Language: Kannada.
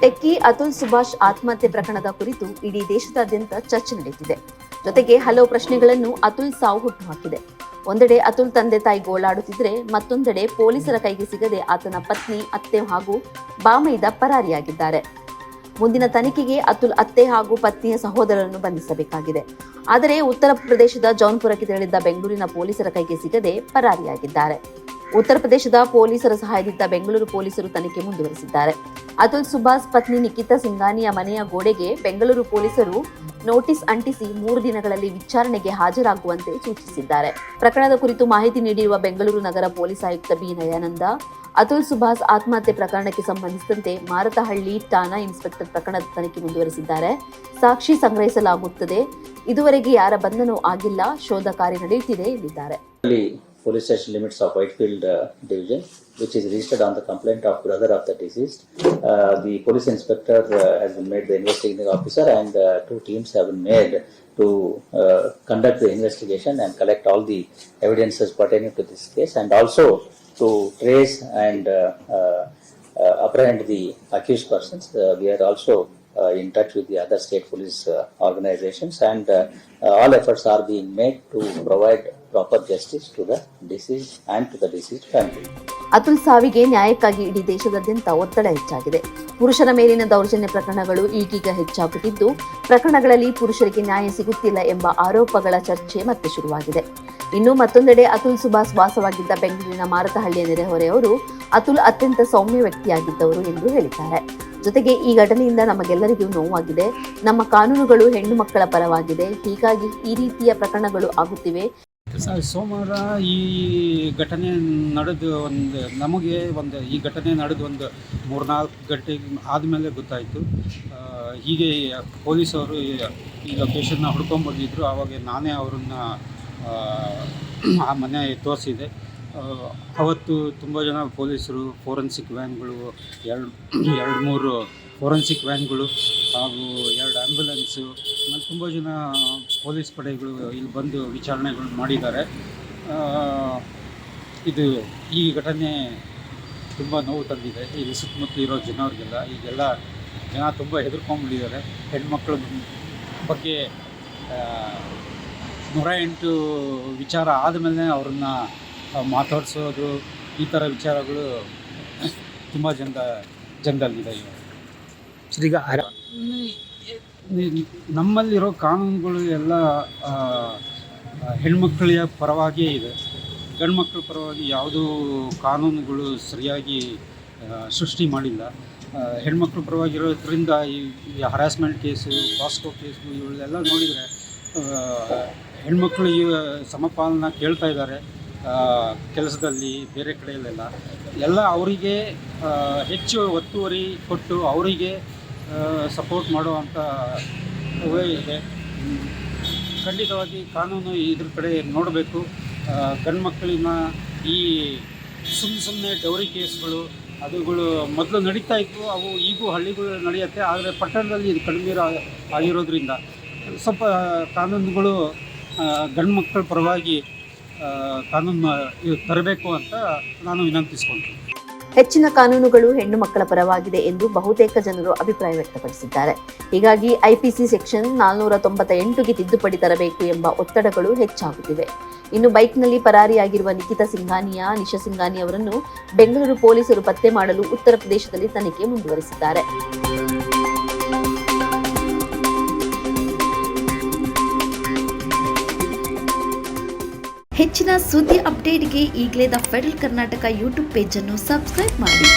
ಟೆಕ್ಕಿ ಅತುಲ್ ಸುಭಾಷ್ ಆತ್ಮಹತ್ಯೆ ಪ್ರಕರಣದ ಕುರಿತು ಇಡೀ ದೇಶದಾದ್ಯಂತ ಚರ್ಚೆ ನಡೆಯುತ್ತಿದೆ. ಜೊತೆಗೆ ಹಲವು ಪ್ರಶ್ನೆಗಳನ್ನು ಅತುಲ್ ಸಾವು ಹುಟ್ಟುಹಾಕಿದೆ. ಒಂದೆಡೆ ಅತುಲ್ ತಂದೆ ತಾಯಿ ಗೋಳಾಡುತ್ತಿದ್ರೆ, ಮತ್ತೊಂದೆಡೆ ಪೊಲೀಸರ ಕೈಗೆ ಸಿಗದೆ ಆತನ ಪತ್ನಿ, ಅತ್ತೆ ಹಾಗೂ ಬಾಮೈದ ಪರಾರಿಯಾಗಿದ್ದಾರೆ. ಮುಂದಿನ ತನಿಖೆಗೆ ಅತುಲ್ ಅತ್ತೆ ಹಾಗೂ ಪತ್ನಿಯ ಸಹೋದರರನ್ನು ಬಂಧಿಸಬೇಕಾಗಿದೆ. ಆದರೆ ಉತ್ತರ ಪ್ರದೇಶದ ಜೌನ್ಪುರಕ್ಕೆ ತೆರಳಿದ್ದ ಬೆಂಗಳೂರಿನ ಪೊಲೀಸರ ಕೈಗೆ ಸಿಗದೆ ಪರಾರಿಯಾಗಿದ್ದಾರೆ. ಉತ್ತರ ಪ್ರದೇಶದ ಪೊಲೀಸರ ಸಹಾಯದಿಂದ ಬೆಂಗಳೂರು ಪೊಲೀಸರು ತನಿಖೆ ಮುಂದುವರೆಸಿದ್ದಾರೆ. ಅತುಲ್ ಸುಭಾಷ್ ಪತ್ನಿ ನಿಖಿತಾ ಸಿಂಘಾನಿಯ ಮನೆಯ ಗೋಡೆಗೆ ಬೆಂಗಳೂರು ಪೊಲೀಸರು ನೋಟಿಸ್ ಅಂಟಿಸಿ 3 ದಿನಗಳಲ್ಲಿ ವಿಚಾರಣೆಗೆ ಹಾಜರಾಗುವಂತೆ ಸೂಚಿಸಿದ್ದಾರೆ. ಪ್ರಕರಣದ ಕುರಿತು ಮಾಹಿತಿ ನೀಡಿರುವ ಬೆಂಗಳೂರು ನಗರ ಪೊಲೀಸ್ ಆಯುಕ್ತ ಬಿ ನಯಾನಂದ, ಅತುಲ್ ಸುಭಾಷ್ ಆತ್ಮಹತ್ಯೆ ಪ್ರಕರಣಕ್ಕೆ ಸಂಬಂಧಿಸಿದಂತೆ ಮಾರತಹಳ್ಳಿ ಠಾಣಾ ಇನ್ಸ್ಪೆಕ್ಟರ್ ಪ್ರಕರಣದ ತನಿಖೆ ಮುಂದುವರೆಸಿದ್ದಾರೆ. ಸಾಕ್ಷಿ ಸಂಗ್ರಹಿಸಲಾಗುತ್ತದೆ. ಇದುವರೆಗೆ ಯಾರ ಬಂಧನವೂ ಆಗಿಲ್ಲ. ಶೋಧ ಕಾರ್ಯ ನಡೆಯುತ್ತಿದೆ ಎಂದಿದ್ದಾರೆ. Police station limits of Whitefield division, which is registered on the complaint of brother of the deceased. The police inspector has been made the investigating officer, and 2 teams have been made to conduct the investigation and collect all the evidences pertaining to this case, and also to trace and apprehend the accused persons. We are also in touch with the other state police organizations, and all efforts are being made to provide proper justice to the deceased and to the deceased family. Atul ಸಾವಿಗೆ ನ್ಯಾಯಕ್ಕಾಗಿ ಇಡೀ ದೇಶದಾದ್ಯಂತ ಒತ್ತಡ ಹೆಚ್ಚಾಗಿದೆ. ಪುರುಷರ ಮೇಲಿನ ದೌರ್ಜನ್ಯ ಪ್ರಕರಣಗಳು ಈಗೀಗ ಹೆಚ್ಚಾಗುತ್ತಿದ್ದು, ಪ್ರಕರಣಗಳಲ್ಲಿ ಪುರುಷರಿಗೆ ನ್ಯಾಯ ಸಿಗುತ್ತಿಲ್ಲ ಎಂಬ ಆರೋಪಗಳ ಚರ್ಚೆ ಮತ್ತೆ ಶುರುವಾಗಿದೆ. ಇನ್ನು ಮತ್ತೊಂದೆಡೆ ಅತುಲ್ ಸುಭಾಷ್ ವಾಸವಾಗಿದ್ದ ಬೆಂಗಳೂರಿನ ಮಾರತಹಳ್ಳಿಯ ನೆರೆಹೊರೆಯವರು ಅತುಲ್ ಅತ್ಯಂತ ಸೌಮ್ಯ ವ್ಯಕ್ತಿಯಾಗಿದ್ದವರು ಎಂದು ಹೇಳಿದ್ದಾರೆ. ಜೊತೆಗೆ ಈ ಘಟನೆಯಿಂದ ನಮಗೆಲ್ಲರಿಗೂ ನೋವಾಗಿದೆ. ನಮ್ಮ ಕಾನೂನುಗಳು ಹೆಣ್ಣು ಮಕ್ಕಳ ಪರವಾಗಿದೆ. ಹೀಗಾಗಿ ಈ ರೀತಿಯ ಪ್ರಕರಣಗಳು ಆಗುತ್ತಿವೆ. ಸೋಮವಾರ ಈ ಘಟನೆ ನಡೆದು ಈ ಘಟನೆ ನಡೆದು 3-4 ಗಂಟೆ ಆದಮೇಲೆ ಗೊತ್ತಾಯಿತು. ಹೀಗೆ ಪೊಲೀಸವರು ಈ ಲೊಕೇಶನ್ನ ಹುಡ್ಕೊಂಡ್ಬಂದಿದ್ರು. ಆವಾಗ ನಾನೇ ಅವರನ್ನು ಆ ಮನೆ ತೋರಿಸಿದೆ. ಅವತ್ತು ತುಂಬ ಜನ ಪೊಲೀಸರು, ಫೋರೆನ್ಸಿಕ್ ವ್ಯಾನ್ಗಳು, 2-3 ಫೋರೆನ್ಸಿಕ್ ವ್ಯಾನ್ಗಳು ಹಾಗೂ 2 ಆ್ಯಂಬುಲೆನ್ಸು, ಮತ್ತು ತುಂಬ ಜನ ಪೊಲೀಸ್ ಪಡೆಗಳು ಇಲ್ಲಿ ಬಂದು ವಿಚಾರಣೆಗಳು ಮಾಡಿದ್ದಾರೆ. ಈ ಘಟನೆ ತುಂಬ ನೋವು ತಂದಿದೆ. ಇಲ್ಲಿ ಸುತ್ತಮುತ್ತ ಇರೋ ಜನವ್ರಿಗೆಲ್ಲ. ಈಗೆಲ್ಲ ಜನ ತುಂಬ ಹೆದರ್ಕೊಂಡ್ಬಿಟ್ಟಿದ್ದಾರೆ. ಹೆಣ್ಮಕ್ಳ ಬಗ್ಗೆ 108 ವಿಚಾರ ಆದಮೇಲೆ ಅವ್ರನ್ನ ಮಾತಾಡಿಸೋದು, ಈ ಥರ ವಿಚಾರಗಳು ತುಂಬ ಜನದಲ್ಲಿದೆ. ಈಗ ನಮ್ಮಲ್ಲಿರೋ ಕಾನೂನುಗಳು ಎಲ್ಲ ಹೆಣ್ಮಕ್ಕಳ ಪರವಾಗಿಯೇ ಇದೆ. ಗಂಡು ಮಕ್ಕಳ ಪರವಾಗಿ ಯಾವುದೂ ಕಾನೂನುಗಳು ಸರಿಯಾಗಿ ಸೃಷ್ಟಿ ಮಾಡಿಲ್ಲ. ಹೆಣ್ಮಕ್ಳ ಪರವಾಗಿರೋದ್ರಿಂದ ಈ ಹರಾಸ್ಮೆಂಟ್ ಕೇಸು, ಪಾಸ್ಕೋ ಕೇಸು ಇವೆಲ್ಲ ನೋಡಿದರೆ ಹೆಣ್ಮಕ್ಳು ಈ ಸಮಪಾಲನ ಕೇಳ್ತಾ ಇದ್ದಾರೆ. ಕೆಲಸದಲ್ಲಿ, ಬೇರೆ ಕಡೆಯಲ್ಲೆಲ್ಲ ಎಲ್ಲ ಅವರಿಗೆ ಹೆಚ್ಚು ಒತ್ತುವರಿ ಕೊಟ್ಟು ಅವರಿಗೆ ಸಪೋರ್ಟ್ ಮಾಡುವಂಥ ಇದೆ. ಖಂಡಿತವಾಗಿ ಕಾನೂನು ಇದ್ರ ಕಡೆ ನೋಡಬೇಕು. ಗಂಡು ಮಕ್ಕಳಿನ ಈ ಸುಮ್ಮನೆ ಡೌರಿ ಕೇಸ್ಗಳು ಅದುಗಳು ಮೊದಲು ನಡೀತಾ ಇತ್ತು. ಅವು ಈಗೂ ಹಳ್ಳಿಗಳು ನಡೆಯುತ್ತೆ. ಆದರೆ ಪಟ್ಟಣದಲ್ಲಿ ಇದು ಕಡಿಮೆ ಆಗಿರೋದ್ರಿಂದ ಸ್ವಲ್ಪ ಕಾನೂನುಗಳು ಗಂಡು ಮಕ್ಕಳ ಪರವಾಗಿ ಕಾನೂನು ತರಬೇಕು ಅಂತ ನಾನು ವಿನಂತಿಸ್ಕೊಳ್ತೀನಿ. ಹೆಚ್ಚಿನ ಕಾನೂನುಗಳು ಹೆಣ್ಣು ಮಕ್ಕಳ ಪರವಾಗಿದೆ ಎಂದು ಬಹುತೇಕ ಜನರು ಅಭಿಪ್ರಾಯ ವ್ಯಕ್ತಪಡಿಸಿದ್ದಾರೆ. ಹೀಗಾಗಿ ಐಪಿಸಿ ಸೆಕ್ಷನ್ 498ಗೆ ತಿದ್ದುಪಡಿ ತರಬೇಕು ಎಂಬ ಒತ್ತಡಗಳು ಹೆಚ್ಚಾಗುತ್ತಿವೆ. ಇನ್ನು ಬೈಕ್ನಲ್ಲಿ ಪರಾರಿಯಾಗಿರುವ ನಿಖಿತಾ ನಿಶಾ ಸಿಂಘಾನಿ ಅವರನ್ನು ಬೆಂಗಳೂರು ಪೊಲೀಸರು ಪತ್ತೆ ಮಾಡಲು ಉತ್ತರ ಪ್ರದೇಶದಲ್ಲಿ ತನಿಖೆ ಮುಂದುವರೆಸಿದ್ದಾರೆ. ಹೆಚ್ಚಿನ ಸುದ್ದಿ ಅಪ್ಡೇಟ್ಗೆ ಈಗಲೇ the federal Karnataka YouTube page ಅನ್ನು ಸಬ್ಸ್ಕ್ರೈಬ್ ಮಾಡಿ.